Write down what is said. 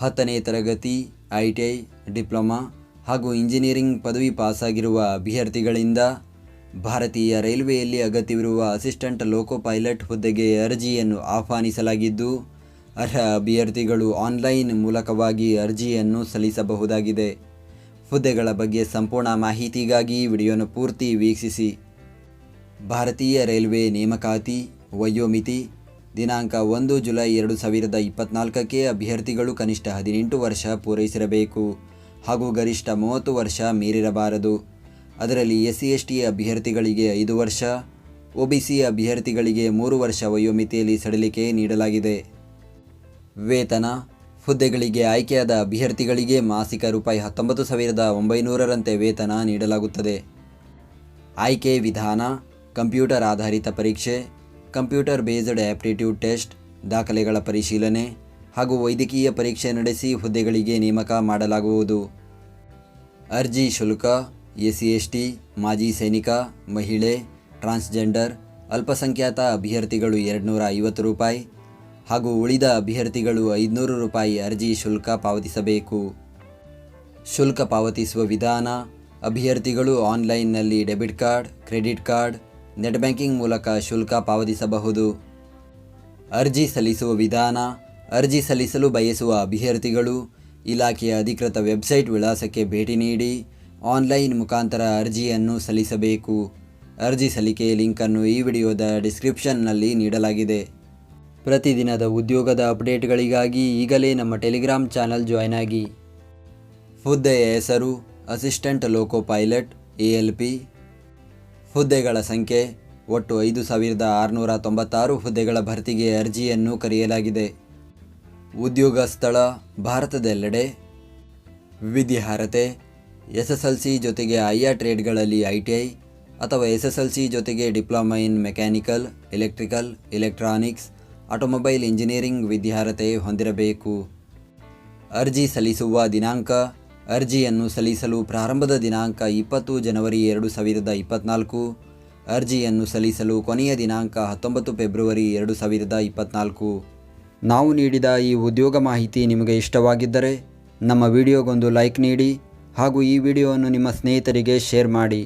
10ನೇ ತರಗತಿ, ITI, diploma ಹಾಗೂ engineering ಪದವಿ ಪಾಸಾಗಿರುವ ಅಭ್ಯರ್ಥಿಗಳಿಂದ ಭಾರತೀಯ ರೈಲ್ವೆಯಲ್ಲಿ ಅಗತ್ಯವಿರುವ ಅಸಿಸ್ಟೆಂಟ್ ಲೋಕೋ ಪೈಲಟ್ ಹುದ್ದೆಗೆ ಅರ್ಜಿಯನ್ನು ಆಹ್ವಾನಿಸಲಾಗಿದ್ದು, ಅರ್ಹ ಅಭ್ಯರ್ಥಿಗಳು ಆನ್ಲೈನ್ ಮೂಲಕವಾಗಿ ಅರ್ಜಿಯನ್ನು ಸಲ್ಲಿಸಬಹುದಾಗಿದೆ. ಹುದ್ದೆಗಳ ಬಗ್ಗೆ ಸಂಪೂರ್ಣ ಮಾಹಿತಿಗಾಗಿ ವಿಡಿಯೋನ ಪೂರ್ತಿ ವೀಕ್ಷಿಸಿ. ಭಾರತೀಯ ರೈಲ್ವೆ ನೇಮಕಾತಿ ವಯೋಮಿತಿ ದಿನಾಂಕ 1 ಜುಲೈ 2024ಕ್ಕೆ ಅಭ್ಯರ್ಥಿಗಳು ಕನಿಷ್ಠ 18 ವರ್ಷ ಪೂರೈಸಿರಬೇಕು ಹಾಗೂ ಗರಿಷ್ಠ 30 ವರ್ಷ ಮೀರಿರಬಾರದು. ಅದರಲ್ಲಿ SC/ST ಅಭ್ಯರ್ಥಿಗಳಿಗೆ 5 ವರ್ಷ, OBC ಅಭ್ಯರ್ಥಿಗಳಿಗೆ 3 ವರ್ಷ ವಯೋಮಿತಿಯಲ್ಲಿ ಸಡಿಲಿಕೆ ನೀಡಲಾಗಿದೆ. ವೇತನ ಹುದ್ದೆಗಳಿಗೆ ಆಯ್ಕೆಯಾದ ಅಭ್ಯರ್ಥಿಗಳಿಗೆ ಮಾಸಿಕ ₹19,900ರಂತೆ ವೇತನ ನೀಡಲಾಗುತ್ತದೆ. ಆಯ್ಕೆ ವಿಧಾನ: ಕಂಪ್ಯೂಟರ್ ಆಧಾರಿತ ಪರೀಕ್ಷೆ, ಕಂಪ್ಯೂಟರ್ ಬೇಸ್ಡ್ ಆಪ್ಟಿಟ್ಯೂಡ್ ಟೆಸ್ಟ್, ದಾಖಲೆಗಳ ಪರಿಶೀಲನೆ ಹಾಗೂ ವೈದ್ಯಕೀಯ ಪರೀಕ್ಷೆ ನಡೆಸಿ ಹುದ್ದೆಗಳಿಗೆ ನೇಮಕ ಮಾಡಲಾಗುವುದು. ಅರ್ಜಿ ಶುಲ್ಕ: SC/ST, ಮಾಜಿ ಸೈನಿಕ, ಮಹಿಳೆ, ಟ್ರಾನ್ಸ್ಜೆಂಡರ್, ಅಲ್ಪಸಂಖ್ಯಾತ ಅಭ್ಯರ್ಥಿಗಳು ₹250 ಹಾಗೂ ಉಳಿದ ಅಭ್ಯರ್ಥಿಗಳು ₹500 ಅರ್ಜಿ ಶುಲ್ಕ ಪಾವತಿಸಬೇಕು. ಶುಲ್ಕ ಪಾವತಿಸುವ ವಿಧಾನ: ಅಭ್ಯರ್ಥಿಗಳು ಆನ್ಲೈನ್ನಲ್ಲಿ debit card, credit card, net banking ಮೂಲಕ ಶುಲ್ಕ ಪಾವತಿಸಬಹುದು. ಅರ್ಜಿ ಸಲ್ಲಿಸುವ ವಿಧಾನ: ಅರ್ಜಿ ಸಲ್ಲಿಸಲು ಬಯಸುವ ಅಭ್ಯರ್ಥಿಗಳು ಇಲಾಖೆಯ ಅಧಿಕೃತ ವೆಬ್ಸೈಟ್ ವಿಳಾಸಕ್ಕೆ ಭೇಟಿ ನೀಡಿ ಆನ್ಲೈನ್ ಮುಖಾಂತರ ಅರ್ಜಿಯನ್ನು ಸಲ್ಲಿಸಬೇಕು. ಅರ್ಜಿ ಸಲ್ಲಿಕೆಯ ಲಿಂಕನ್ನು ಈ ವಿಡಿಯೋದ ಡಿಸ್ಕ್ರಿಪ್ಷನ್ನಲ್ಲಿ ನೀಡಲಾಗಿದೆ. ಪ್ರತಿದಿನದ ಉದ್ಯೋಗದ ಅಪ್ಡೇಟ್ಗಳಿಗಾಗಿ ಈಗಲೇ ನಮ್ಮ ಟೆಲಿಗ್ರಾಮ್ ಚಾನಲ್ ಜಾಯ್ನ್ ಆಗಿ. ಹುದ್ದೆಯ ಹೆಸರು: ಅಸಿಸ್ಟೆಂಟ್ ಲೋಕೋ ಪೈಲಟ್ ALP. ಹುದ್ದೆಗಳ ಸಂಖ್ಯೆ: ಒಟ್ಟು 5,696 ಹುದ್ದೆಗಳ ಭರ್ತಿಗೆ ಅರ್ಜಿಯನ್ನು ಕರೆಯಲಾಗಿದೆ. ಉದ್ಯೋಗ ಸ್ಥಳ: ಭಾರತದೆಲ್ಲೆಡೆ. ವಿದ್ಯಾರ್ಹತೆ: SSLC ಜೊತೆಗೆ ಆಯಾ ಟ್ರೇಡ್ಗಳಲ್ಲಿ ITI ಅಥವಾ SSLC ಜೊತೆಗೆ diploma in mechanical, electrical, electronics, automobile engineering ವಿದ್ಯಾರ್ಹತೆ ಹೊಂದಿರಬೇಕು. ಅರ್ಜಿ ಸಲ್ಲಿಸುವ ದಿನಾಂಕ: ಅರ್ಜಿಯನ್ನು ಸಲ್ಲಿಸಲು ಪ್ರಾರಂಭದ ದಿನಾಂಕ 20 ಜನವರಿ 2024. ಅರ್ಜಿಯನ್ನು ಸಲ್ಲಿಸಲು ಕೊನೆಯ ದಿನಾಂಕ 19 ಫೆಬ್ರವರಿ 2024. ನಾವು ನೀಡಿದ ಈ ಉದ್ಯೋಗ ಮಾಹಿತಿ ನಿಮಗೆ ಇಷ್ಟವಾಗಿದ್ದರೆ ನಮ್ಮ ವಿಡಿಯೋಗೊಂದು ಲೈಕ್ ನೀಡಿ ಹಾಗೂ ಈ ವಿಡಿಯೋವನ್ನು ನಿಮ್ಮ ಸ್ನೇಹಿತರಿಗೆ ಶೇರ್ ಮಾಡಿ.